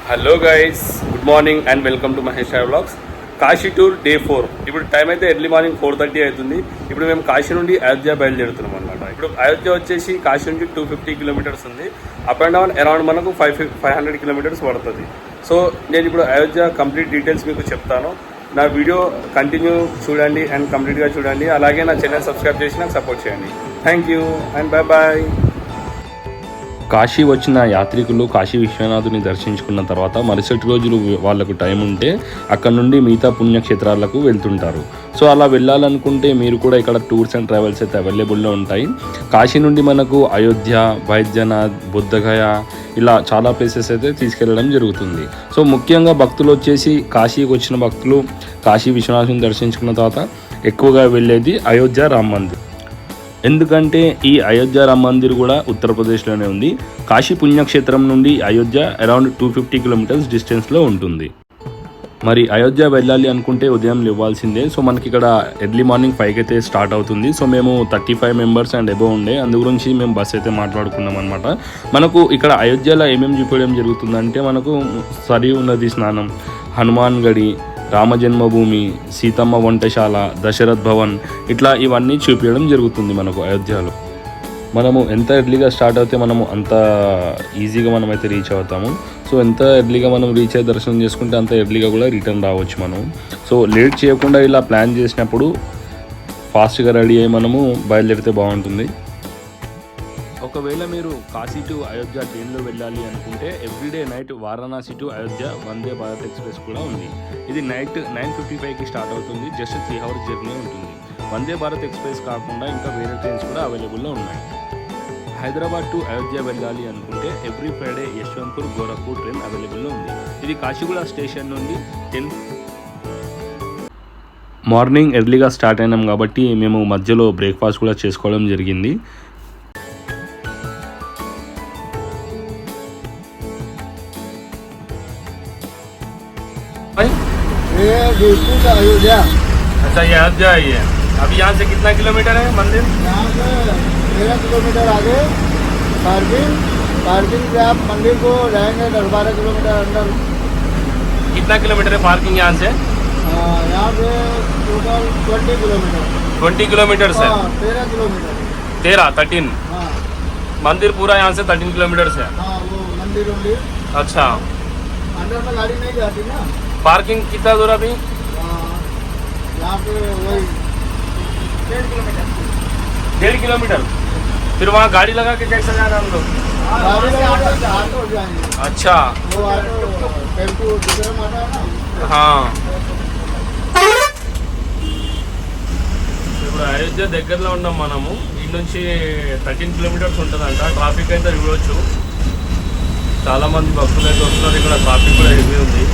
Hello guys, good morning and welcome to Mahesh vlogs. Kashi tour day 4. ఇప్పుడు time అయితే early morning 4:30 అవుతుంది. ఇప్పుడు మేము కాశీ నుండి అయోధ్య బయలుదేరుతున్నాం అనమాట. ఇప్పుడు అయోధ్య వచ్చేసి కాశీ నుంచి 250 కిలోమీటర్స్ ఉంది. అప్ అండ్ డౌన్ అరౌండ్ మనకు 500 కిలోమీటర్స్ పడుతుంది. సో నేను ఇప్పుడు అయోధ్య కంప్లీట్ డీటెయిల్స్ మీకు చెప్తాను. నా వీడియో కంటిన్యూ చూడండి అండ్ కంప్లీట్గా చూడండి. అలాగే నా ఛానల్ సబ్స్క్రైబ్ చేసి నాకు సపోర్ట్ చేయండి. Thank you and bye. Kashi వచ్చిన యాత్రికులు కాశీ విశ్వనాథుని దర్శించుకున్న తర్వాత మరుసటి రోజులు వాళ్ళకు టైం ఉంటే అక్కడ నుండి మిగతా పుణ్యక్షేత్రాలకు వెళ్తుంటారు. సో అలా వెళ్ళాలనుకుంటే మీరు కూడా ఇక్కడ టూర్స్ అండ్ ట్రావెల్స్ అయితే అవైలబుల్లో ఉంటాయి. కాశీ నుండి మనకు అయోధ్య, బైద్యనాథ్, బుద్ధగయ ఇలా చాలా ప్లేసెస్ అయితే తీసుకెళ్ళడం జరుగుతుంది. సో ముఖ్యంగా భక్తులు వచ్చేసి కాశీకి వచ్చిన భక్తులు కాశీ విశ్వనాథుని దర్శించుకున్న తర్వాత ఎక్కువగా వెళ్ళేది అయోధ్య రామ్ మందిర్. ఎందుకంటే ఈ అయోధ్య రామ్ మందిర్ కూడా ఉత్తరప్రదేశ్లోనే ఉంది. కాశీ పుణ్యక్షేత్రం నుండి అయోధ్య అరౌండ్ 250 కిలోమీటర్స్ డిస్టెన్స్లో ఉంటుంది. మరి అయోధ్య వెళ్ళాలి అనుకుంటే ఉదయం లేవాల్సిందే. సో మనకి ఇక్కడ ఎర్లీ మార్నింగ్ 5కి అయితే స్టార్ట్ అవుతుంది. సో మేము 35 మెంబర్స్ అండ్ అబోవ్ ఉండే, అందు గురించి మేము బస్ అయితే మాట్లాడుకున్నాం అనమాట. మనకు ఇక్కడ అయోధ్యలో ఏమేమి చూపించడం జరుగుతుందంటే మనకు సరియు నది స్నానం, హనుమాన్ గడి, రామ జన్మభూమి, సీతమ్మ వంటశాల, దశరథ్ భవన్ ఇట్లా ఇవన్నీ చూపించడం జరుగుతుంది మనకు అయోధ్యలో. మనము ఎంత ఎర్లీగా స్టార్ట్ అవుతే మనము అంత ఈజీగా మనమైతే రీచ్ అవుతాము. సో ఎంత ఎర్లీగా మనం రీచ్ అయ్యి దర్శనం చేసుకుంటే అంత ఎర్లీగా కూడా రిటర్న్ రావచ్చు మనం. సో లేట్ చేయకుండా ఇలా ప్లాన్ చేసినప్పుడు ఫాస్ట్గా రెడీ అయ్యి మనము బయలుదేరితే బాగుంటుంది. ఒకవేళ మీరు కాశీ టు అయోధ్య ట్రైన్లో వెళ్ళాలి అనుకుంటే everyday night Varanasi to Ayodhya Vande Bharat express కూడా ఉంది. ఇది నైట్ 9:55కి స్టార్ట్ అవుతుంది. జస్ట్ 3 hours జర్నీ ఉంటుంది. వందే భారత్ ఎక్స్ప్రెస్ కాకుండా ఇంకా వేరే ట్రైన్స్ కూడా అవైలబుల్లో ఉన్నాయి. హైదరాబాద్ టు అయోధ్య వెళ్ళాలి అనుకుంటే every Friday Yesvantpur Gorakhpur train అవైలబుల్లో ఉంది. ఇది కాశీగూడ స్టేషన్ నుండి మార్నింగ్ ఎర్లీగా స్టార్ట్ అయినాం కాబట్టి మేము మధ్యలో బ్రేక్ఫాస్ట్ కూడా చేసుకోవడం జరిగింది. ये अयोध्या। अच्छा, ये अयोध्या ही है. अभी यहाँ से कितना किलोमीटर है मंदिर? यहाँ से 13 किलोमीटर आगे पार्किंग से आप मंदिर को जाएंगे 10-12 किलोमीटर अंदर. कितना किलोमीटर है पार्किंग यहाँ से? यहाँ से टोटल 20 किलोमीटर. 20 किलोमीटर से 13 किलोमीटर. 13 हाँ, मंदिर पूरा यहाँ से 13 किलोमीटर से. हाँ वो मंदिर उंदिर. अच्छा, अंदर में गाड़ी नहीं जाती ना. पार्किंग कितना दूर अभी? यहाँ पे वही 1.5 किलोमीटर. 1.5 किलोमीटर. फिर वहाँ गाड़ी लगा के कैसे जाना हम लोग? गाड़ी लगा के ऑटो जाएंगे. अच्छा, वो ऑटो टेम्पो दूसरा आता है ना. हाँ. ఇప్పుడు అయోధ్య దగ్గరలో ఉన్నాం మనము. ఈ నుంచి 13 కిలోమీటర్స్ ఉంటుందంట. ట్రాఫిక్ అయితే చూడవచ్చు. చాలామంది భక్తులు అయితే వస్తున్నారు. ఇక్కడ ట్రాఫిక్ కూడా హెవీ ఉంది.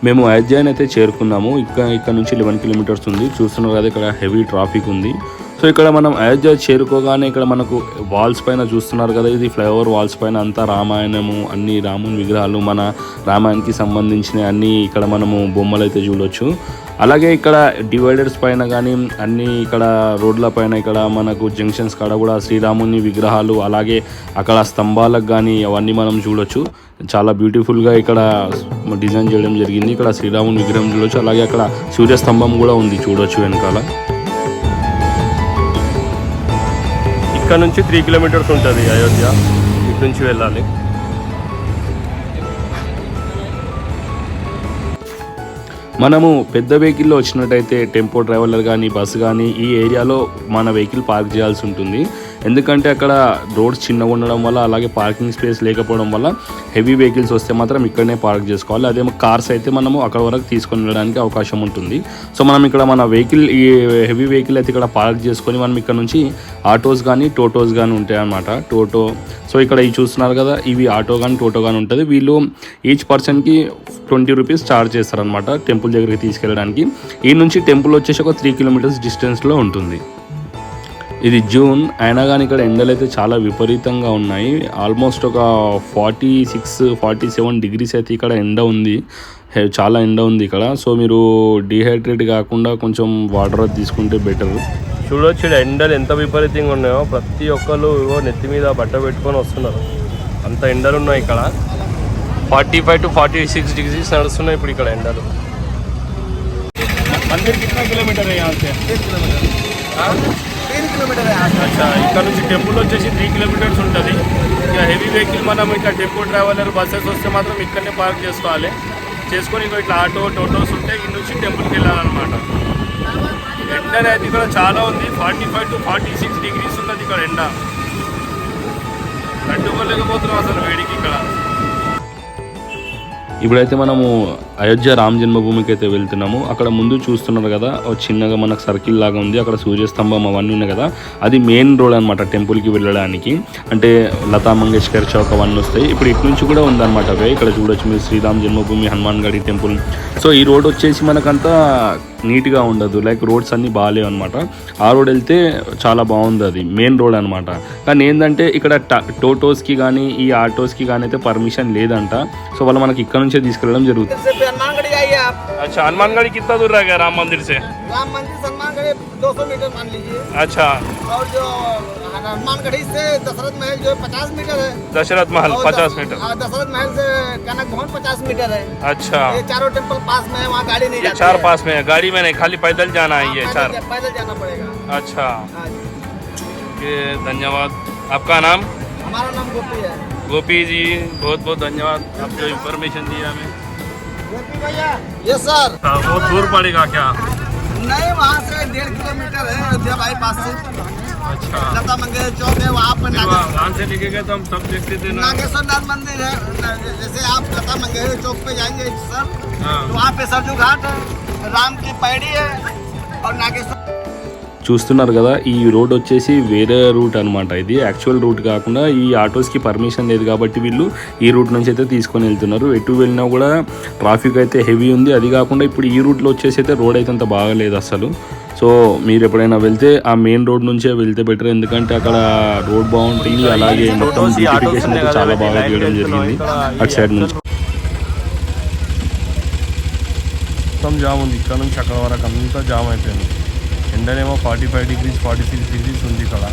మేము అయోధ్యని అయితే చేరుకున్నాము. ఇక్కడ నుంచి 11 కిలోమీటర్స్ ఉంది. చూస్తున్నారు కదా, ఇక్కడ హెవీ ట్రాఫిక్ ఉంది. సో ఇక్కడ మనం అయోధ్య చేరుకోగానే ఇక్కడ మనకు వాల్స్ పైన చూస్తున్నారు కదా, ఇది ఫ్లైఓవర్ వాల్స్ పైన అంతా రామాయణము, అన్ని రాముని విగ్రహాలు, మన రామాయణానికి సంబంధించిన అన్ని ఇక్కడ మనము బొమ్మలు అయితే చూడవచ్చు. అలాగే ఇక్కడ డివైడర్స్ పైన కానీ అన్ని ఇక్కడ రోడ్ల పైన ఇక్కడ మనకు జంక్షన్స్ కాడ కూడా శ్రీరాముని విగ్రహాలు, అలాగే అక్కడ స్తంభాలకు కానీ అవన్నీ మనం చూడొచ్చు. చాలా బ్యూటిఫుల్గా ఇక్కడ డిజైన్ చేయడం జరిగింది. ఇక్కడ శ్రీరాముని విగ్రహం చూడొచ్చు. అలాగే అక్కడ సూర్యస్తంభం కూడా ఉంది, చూడొచ్చు వెనకాల. ఇక్కడ నుంచి 3 కిలోమీటర్స్ ఉంటుంది అయోధ్య. ఇటు నుంచి వెళ్ళాలి. మనము పెద్ద వెహికల్లో వచ్చినట్టయితే టెంపో ట్రావెలర్ కానీ బస్సు కానీ ఈ ఏరియాలో మన వెహికల్ పార్క్ చేయాల్సి ఉంటుంది. ఎందుకంటే అక్కడ రోడ్స్ చిన్నగా ఉండడం వల్ల, అలాగే పార్కింగ్ స్పేస్ లేకపోవడం వల్ల హెవీ వెహికల్స్ వస్తే మాత్రం ఇక్కడనే పార్క్ చేసుకోవాలి. అదే కార్స్ అయితే మనము అక్కడ వరకు తీసుకొని వెళ్ళడానికి అవకాశం ఉంటుంది. సో మనం ఇక్కడ మన వెహికల్, ఈ హెవీ వెహికల్ అయితే ఇక్కడ పార్క్ చేసుకొని మనం ఇక్కడ నుంచి ఆటోస్ కానీ టోటోస్ కానీ ఉంటాయి అన్నమాట. టోటో, సో ఇక్కడ ఇవి చూస్తున్నారు కదా, ఇవి ఆటో కానీ టోటో కానీ ఉంటుంది. వీళ్ళు ఈచ్ పర్సన్కి 20 రూపీస్ ఛార్జ్ చేస్తారనమాట టెంపుల్ దగ్గరికి తీసుకెళ్ళడానికి. ఈ నుంచి టెంపుల్ వచ్చేసి ఒక 3 కిలోమీటర్స్ డిస్టెన్స్లో ఉంటుంది. ఇది జూన్ అయినా కానీ ఇక్కడ ఎండలు అయితే చాలా విపరీతంగా ఉన్నాయి. ఆల్మోస్ట్ ఒక 46-47 డిగ్రీస్ అయితే ఇక్కడ ఎండ ఉంది. చాలా ఎండ ఉంది ఇక్కడ. సో మీరు డిహైడ్రేట్ కాకుండా కొంచెం వాటర్ తీసుకుంటే బెటర్. చూడొచ్చు ఈడ ఎండలు ఎంత విపరీతంగా ఉన్నాయో. ప్రతి ఒక్కరు నెత్తి మీద బట్ట పెట్టుకొని వస్తున్నారు. అంత ఎండలు ఉన్నాయి ఇక్కడ. 45 to 46 डिग्री నడుస్తున్నాయి ఇప్పుడు ఇక్కడ ఎండలు. मंदिर कितना किलोमीटर है यहाँ से? 3 किलोमीटर है. अच्छा, ఇక్కడ నుంచి టెంపుల్ వచ్చేసి 3 కిలోమీటర్స్ ఉంటుంది. ఇక హెవీ వెహికల్ మనం ఇట్లా టెంపో ట్రావెలర్ బస్సెస్ వస్తే మాత్రం ఇక్కడనే పార్క్ చేసుకోవాలి. చేసుకొని ఇంకో ఇట్లా ఆటో టోటోస్ ఉంటే ఇన్ని నుంచి టెంపుల్కి వెళ్ళాలన్నమాట. ఎండ అనేది ఇక్కడ చాలా ఉంది. 45 to 46 degrees ఉన్నది ఇక్కడ ఎండ. తట్టుకోలేకపోతున్నాం అసలు వేడికి ఇక్కడ. ఇప్పుడైతే మనము అయోధ్య రామ జన్మభూమికి అయితే వెళ్తున్నాము. అక్కడ ముందు చూస్తున్నారు కదా, ఒక చిన్నగా మనకు సర్కిల్ లాగా ఉంది. అక్కడ సూర్యస్తంభం అవన్నీ ఉన్నాయి కదా, అది మెయిన్ రోడ్ అనమాట టెంపుల్కి వెళ్ళడానికి. అంటే లతా మంగేష్కర్ చౌక్ అవన్నీ వస్తాయి. ఇప్పుడు ఇటు నుంచి కూడా ఉందన్నమాట అవే. ఇక్కడ చూడొచ్చు మీరు శ్రీరామ్ జన్మభూమి, హనుమాన్ గడి టెంపుల్. సో ఈ రోడ్ వచ్చేసి మనకంతా నీట్గా ఉండదు, లైక్ రోడ్స్ అన్నీ బాగాలేవు అనమాట. ఆ రోడ్ వెళ్తే చాలా బాగుంది, అది మెయిన్ రోడ్ అనమాట. కానీ ఏంటంటే ఇక్కడ టోటోస్కి కానీ ఈ ఆటోస్కి కానీ అయితే పర్మిషన్ లేదంట. సో వాళ్ళు మనకి ఇక్కడ నుంచే తీసుకెళ్ళడం జరుగుతుంది. अच्छा, हनुमानगढ़ी कितना दूर रह गया राम मंदिर से? राम मंदिर से हनुमानगढ़ी 200 मीटर मान लीजिए. अच्छा, और जो हनुमानगढ़ी से दशरथ महल जो 50 मीटर है. दशरथ महल 50 मीटर. दशरथ महल से कनक भवन 50 मीटर है. अच्छा, ये चारों टेम्पल पास में है, वहाँ गाड़ी नहीं ये जाती 4 है. पास में है, गाड़ी में नहीं, खाली पैदल जाना है ये 4. पैदल जाना पड़ेगा. अच्छा, हाँ जी. ये धन्यवाद. आपका नाम? हमारा नाम गोपी है. गोपी जी, बहुत बहुत धन्यवाद, आप जो इन्फॉर्मेशन दिया हमें. गोपी भैया. Yes sir. बहुत दूर पड़ेगा क्या? नहीं, वहाँ से 1.5 किलोमीटर है अयोध्या बाईपास से. अच्छा, लता मंगेशकर चौक है, वहाँ पर वहाँ से लेके गए तो हम सब देखते थे ना. नागेश्वर नाथ मंदिर है. जैसे आप लता मंगेशकर चौक पे जाएंगे सर, हाँ. तो वहाँ पे सरजू घाट है, राम की पैड़ी है और नागेश्वर. చూస్తున్నారు కదా, ఈ రోడ్ వచ్చేసి వేరే రూట్ అనమాట. ఇది యాక్చువల్ రూట్ కాకుండా ఈ ఆటోస్కి పర్మిషన్ లేదు కాబట్టి వీళ్ళు ఈ రూట్ నుంచి అయితే తీసుకొని వెళ్తున్నారు. ఎటు వెళ్ళినా కూడా ట్రాఫిక్ అయితే హెవీ ఉంది. అది కాకుండా ఇప్పుడు ఈ రూట్లో వచ్చేసి అయితే రోడ్ అయితే అంత బాగాలేదు అసలు. సో మీరు ఎప్పుడైనా వెళ్తే ఆ మెయిన్ రోడ్ నుంచే వెళ్తే బెటర్, ఎందుకంటే అక్కడ రోడ్ బాగుంటుంది. అలాగే మొత్తం బ్యూటిఫికేషన్ అయితే చాలా బాగా చేయడం జరిగింది అటు సైడ్ నుంచి. మొత్తం జామ్ ఉంది, ఇక్కడ నుంచి అక్కడ వరకు అంతా జామ్ అయిపోయింది. ఎండనేమో 45 degrees 46 degrees ఉంది ఇక్కడ.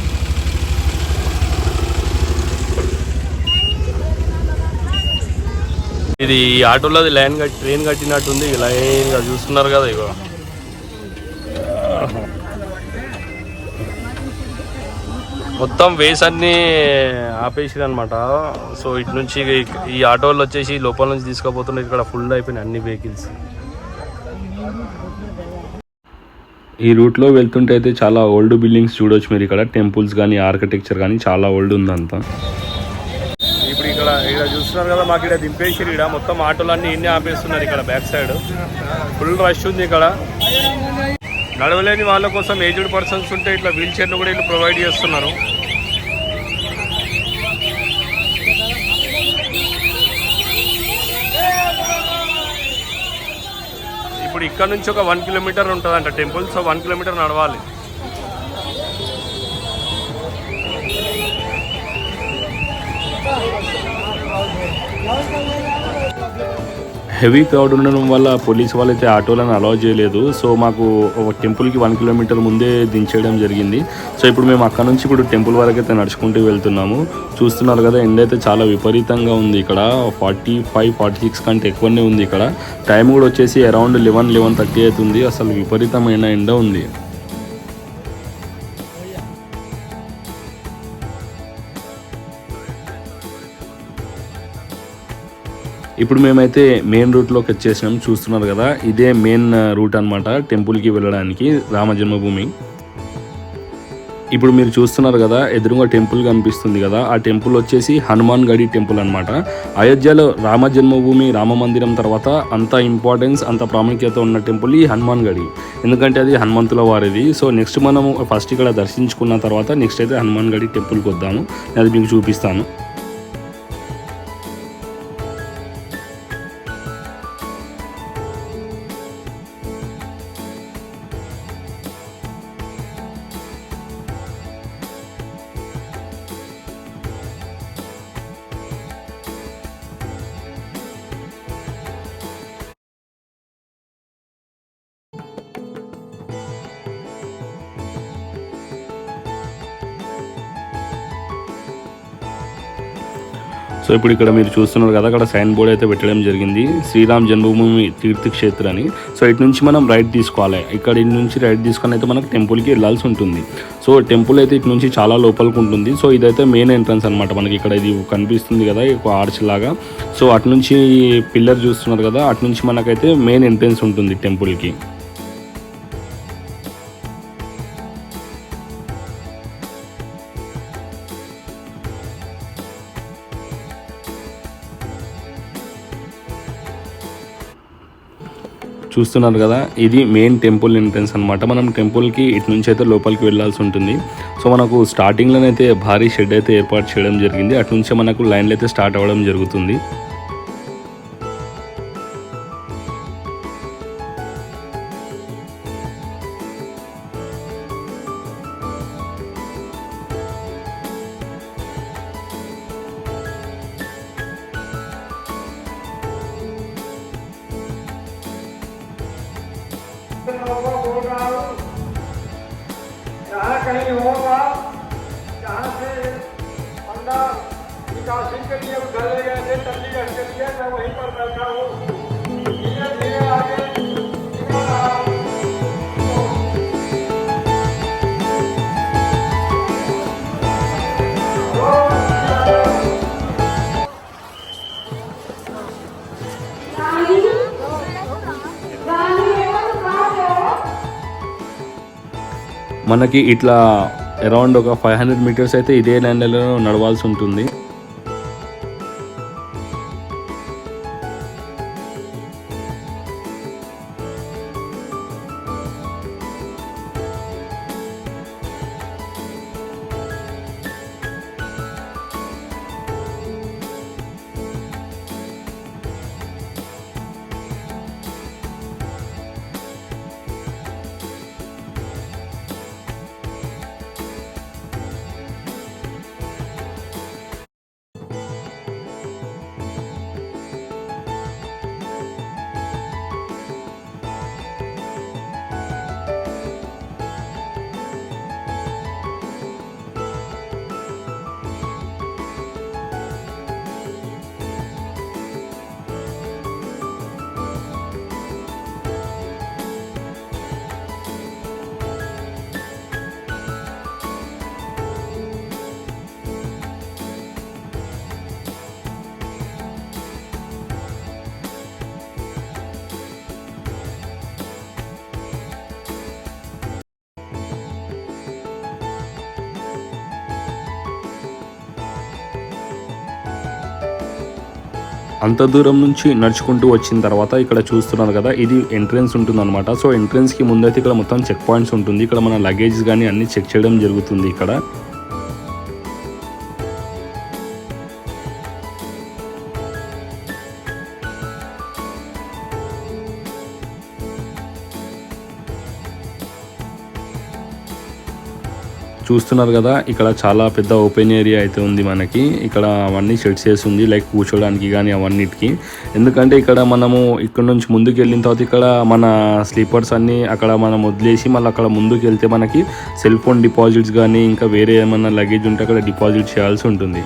ఇది ఈ ఆటోలో ట్రైన్ కట్టినట్టుంది. లైన్గా చూస్తున్నారు కదా, ఇగో మొత్తం వేస్ అన్నీ ఆపేసిరు అనమాట. సో ఇటు నుంచి ఈ ఆటోలు వచ్చేసి లోపల నుంచి తీసుకుపోతున్నారు. ఇక్కడ ఫుల్ అయిపోయినాయి అన్ని వెహికల్స్. ఈ రూట్లో వెళ్తుంటే అయితే చాలా ఓల్డ్ బిల్డింగ్స్ చూడొచ్చు మీరు. ఇక్కడ టెంపుల్స్ కానీ ఆర్కిటెక్చర్ కానీ చాలా ఓల్డ్ ఉందంతా. ఇప్పుడు ఇక్కడ చూస్తున్నారు కదా, మాకు ఇక్కడ దింపేసి ఇక్కడ మొత్తం ఆటోలన్నీ ఇన్ని ఆపేస్తున్నారు. ఇక్కడ బ్యాక్ సైడ్ ఫుల్ రష్ ఉంది. ఇక్కడ నడవలేని వాళ్ళ కోసం ఏజ్డ్ పర్సన్స్ ఉంటే ఇట్లా వీల్ చైర్లు కూడా వీళ్ళు ప్రొవైడ్ చేస్తున్నారు. ఇప్పుడు ఇక్కడ నుంచి ఒక 1 కిలోమీటర్ ఉంటుందంట టెంపుల్. సో 1 కిలోమీటర్ నడవాలి. హెవీ క్రౌడ్ ఉండడం వల్ల పోలీస్ వాళ్ళు అయితే ఆటోలను అలౌ చేయలేదు. సో మాకు ఒక టెంపుల్కి 1 కిలోమీటర్ ముందే దించేయడం జరిగింది. సో ఇప్పుడు మేము అక్కడ నుంచి ఇప్పుడు టెంపుల్ వరకు అయితే నడుచుకుంటూ వెళ్తున్నాము. చూస్తున్నారు కదా, ఎండ అయితే చాలా విపరీతంగా ఉంది. ఇక్కడ 45-46 కంటే ఎక్కువనే ఉంది. ఇక్కడ టైం కూడా వచ్చేసి అరౌండ్ 11-11:30 అవుతుంది. అసలు విపరీతమైన ఎండ ఉంది. ఇప్పుడు మేమైతే మెయిన్ రూట్లోకి వచ్చేసినాం. చూస్తున్నారు కదా, ఇదే మెయిన్ రూట్ అనమాట టెంపుల్కి వెళ్ళడానికి, రామ జన్మభూమి. ఇప్పుడు మీరు చూస్తున్నారు కదా, ఎదురుగా టెంపుల్ కనిపిస్తుంది కదా, ఆ టెంపుల్ వచ్చేసి హనుమాన్ గడి టెంపుల్ అనమాట. అయోధ్యలో రామ జన్మభూమి రామ మందిరం తర్వాత అంత ఇంపార్టెన్స్ అంత ప్రాముఖ్యత ఉన్న టెంపుల్ ఈ హనుమాన్ గడి. ఎందుకంటే అది హనుమంతుల వారిది. సో నెక్స్ట్ మనము ఫస్ట్ ఇక్కడ దర్శించుకున్న తర్వాత నెక్స్ట్ అయితే హనుమాన్ గడి టెంపుల్కి వద్దాము. అది మీకు చూపిస్తాను. సో ఇప్పుడు ఇక్కడ మీరు చూస్తున్నారు కదా, అక్కడ సైన్ బోర్డ్ అయితే పెట్టడం జరిగింది, శ్రీరామ్ జన్మభూమి తీర్థక్షేత్ర అని. సో ఇటు నుంచి మనం రైట్ తీసుకోవాలి. ఇక్కడ ఇటు నుంచి రైట్ తీసుకొని అయితే మనకు టెంపుల్కి వెళ్ళాల్సి ఉంటుంది. సో టెంపుల్ అయితే ఇటు నుంచి చాలా లోపలికి ఉంటుంది. సో ఇదైతే మెయిన్ ఎంట్రన్స్ అనమాట. మనకి ఇక్కడ ఇది కనిపిస్తుంది కదా, ఒక ఆర్చ్ లాగా. సో అటు నుంచి పిల్లర్ చూస్తున్నారు కదా, అటు నుంచి మనకైతే మెయిన్ ఎంట్రన్స్ ఉంటుంది టెంపుల్కి. చూస్తున్నారు కదా, ఇది మెయిన్ టెంపుల్ ఎంట్రన్స్ అనమాట. మనం టెంపుల్కి ఇటు నుంచి అయితే లోపలికి వెళ్ళాల్సి ఉంటుంది. సో మనకు స్టార్టింగ్లోనైతే భారీ షెడ్ అయితే ఏర్పాటు చేయడం జరిగింది. అటు నుంచే మనకు లైన్లు అయితే స్టార్ట్ అవ్వడం జరుగుతుంది. जहाँ कहीं होगा, जहाँ से बंदा निकासी के लिए उधर ले गए थे चंडीगढ़ के लिए, मैं वहीं पर बैठा हूँ। धीरे धीरे आगे निकल रहा हूँ। మనకి ఇట్లా అరౌండ్ ఒక 500 మీటర్స్ అయితే ఇదే లైన్లలో నడవాల్సి ఉంటుంది. అంత దూరం నుంచి నడుచుకుంటూ వచ్చిన తర్వాత ఇక్కడ చూస్తున్నారు కదా, ఇది ఎంట్రన్స్ ఉంటుంది అనమాట. సో ఎంట్రన్స్కి ముందైతే ఇక్కడ మొత్తం చెక్ పాయింట్స్ ఉంటుంది. ఇక్కడ మన లగేజ్ కానీ అన్ని చెక్ చేయడం జరుగుతుంది. ఇక్కడ చూస్తున్నారు కదా, ఇక్కడ చాలా పెద్ద ఓపెన్ ఏరియా అయితే ఉంది మనకి. ఇక్కడ అవన్నీ సెట్ చేసి ఉంది, లైక్ కూర్చోడానికి కానీ అవన్నిటికి. ఎందుకంటే ఇక్కడ మనము ఇక్కడ నుంచి ముందుకు వెళ్ళిన తర్వాత ఇక్కడ మన స్లీపర్స్ అన్నీ అక్కడ మనం వదిలేసి మళ్ళీ అక్కడ ముందుకు వెళ్తే మనకి సెల్ ఫోన్ డిపాజిట్స్ కానీ ఇంకా వేరే ఏమన్నా లగేజ్ ఉంటే అక్కడ డిపాజిట్ చేయాల్సి ఉంటుంది.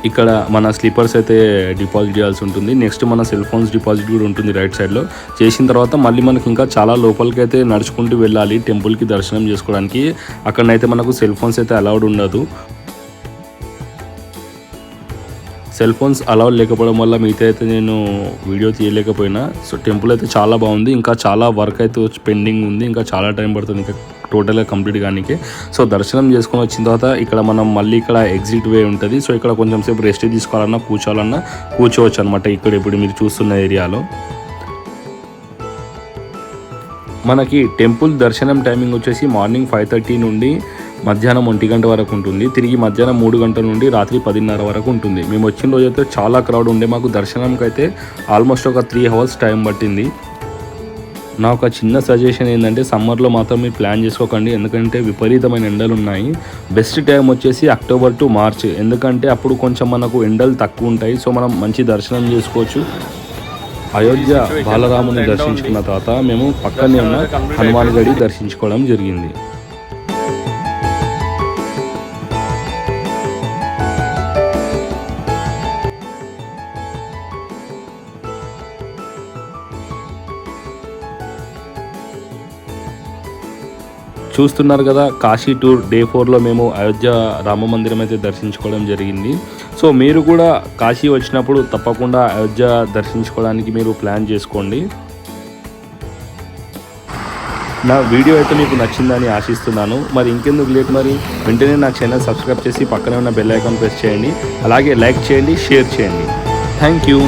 ఇక్కడ మన స్లీపర్స్ అయితే డిపాజిట్ చేయాల్సి ఉంటుంది. నెక్స్ట్ మన సెల్ ఫోన్స్ డిపాజిట్ కూడా ఉంటుంది రైట్ సైడ్లో. చేసిన తర్వాత మళ్ళీ మనకి ఇంకా చాలా లోపలికి అయితే నడుచుకుంటూ వెళ్ళాలి టెంపుల్కి దర్శనం చేసుకోవడానికి. అక్కడనైతే మనకు సెల్ ఫోన్స్ అయితే అలౌడ్ ఉండదు. సెల్ ఫోన్స్ అలౌడ్ లేకపోవడం వల్ల మిగతా అయితే నేను వీడియో తీయలేకపోయినా. సో టెంపుల్ అయితే చాలా బాగుంది. ఇంకా చాలా వర్క్ అయితే పెండింగ్ ఉంది. ఇంకా చాలా టైం పడుతుంది ఇంకా టోటల్గా కంప్లీట్ కానీ. సో దర్శనం చేసుకొని వచ్చిన తర్వాత ఇక్కడ మనం మళ్ళీ ఇక్కడ ఎగ్జిట్ వే ఉంటుంది. సో ఇక్కడ కొంచెం సేపు రెస్ట్ తీసుకోవాలన్నా కూర్చోవాలన్నా కూర్చోవచ్చు అనమాట. ఇక్కడ ఇప్పుడు మీరు చూస్తున్న ఏరియాలో మనకి టెంపుల్ దర్శనం టైమింగ్ వచ్చేసి మార్నింగ్ 5:30 నుండి మధ్యాహ్నం 1 గంట వరకు ఉంటుంది. తిరిగి మధ్యాహ్నం 3 గంటల నుండి రాత్రి 10:30 వరకు ఉంటుంది. మేము వచ్చిన రోజైతే చాలా క్రౌడ్ ఉండే. మాకు దర్శనంకి అయితే ఆల్మోస్ట్ ఒక 3 అవర్స్ టైం పట్టింది. నా ఒక చిన్న సజెషన్ ఏంటంటే సమ్మర్లో మాత్రం మీరు ప్లాన్ చేసుకోకండి, ఎందుకంటే విపరీతమైన ఎండలు ఉన్నాయి. బెస్ట్ టైం వచ్చేసి అక్టోబర్ టు మార్చ్, ఎందుకంటే అప్పుడు కొంచెం మనకు ఎండలు తక్కువ ఉంటాయి. సో మనం మంచి దర్శనం చేసుకోవచ్చు. అయోధ్య బాలరాముని దర్శించుకున్న తర్వాత మేము పక్కనే ఉన్న హనుమాన్ గడి దర్శించుకోవడం జరిగింది. చూస్తున్నారు కదా, కాశీ టూర్ డే 4లో మేము అయోధ్య రామ మందిరం అయితే దర్శించుకోవడం జరిగింది. సో మీరు కూడా కాశీ వచ్చినప్పుడు తప్పకుండా అయోధ్య దర్శించుకోవడానికి మీరు ప్లాన్ చేసుకోండి. నా వీడియో అయితే మీకు నచ్చిందని ఆశిస్తున్నాను. మరి ఇంకెందుకు లేట్, మరి వెంటనే నా ఛానల్ సబ్స్క్రైబ్ చేసి పక్కనే ఉన్న బెల్ ఐకాన్ ప్రెస్ చేయండి. అలాగే లైక్ చేయండి, షేర్ చేయండి. Thank you.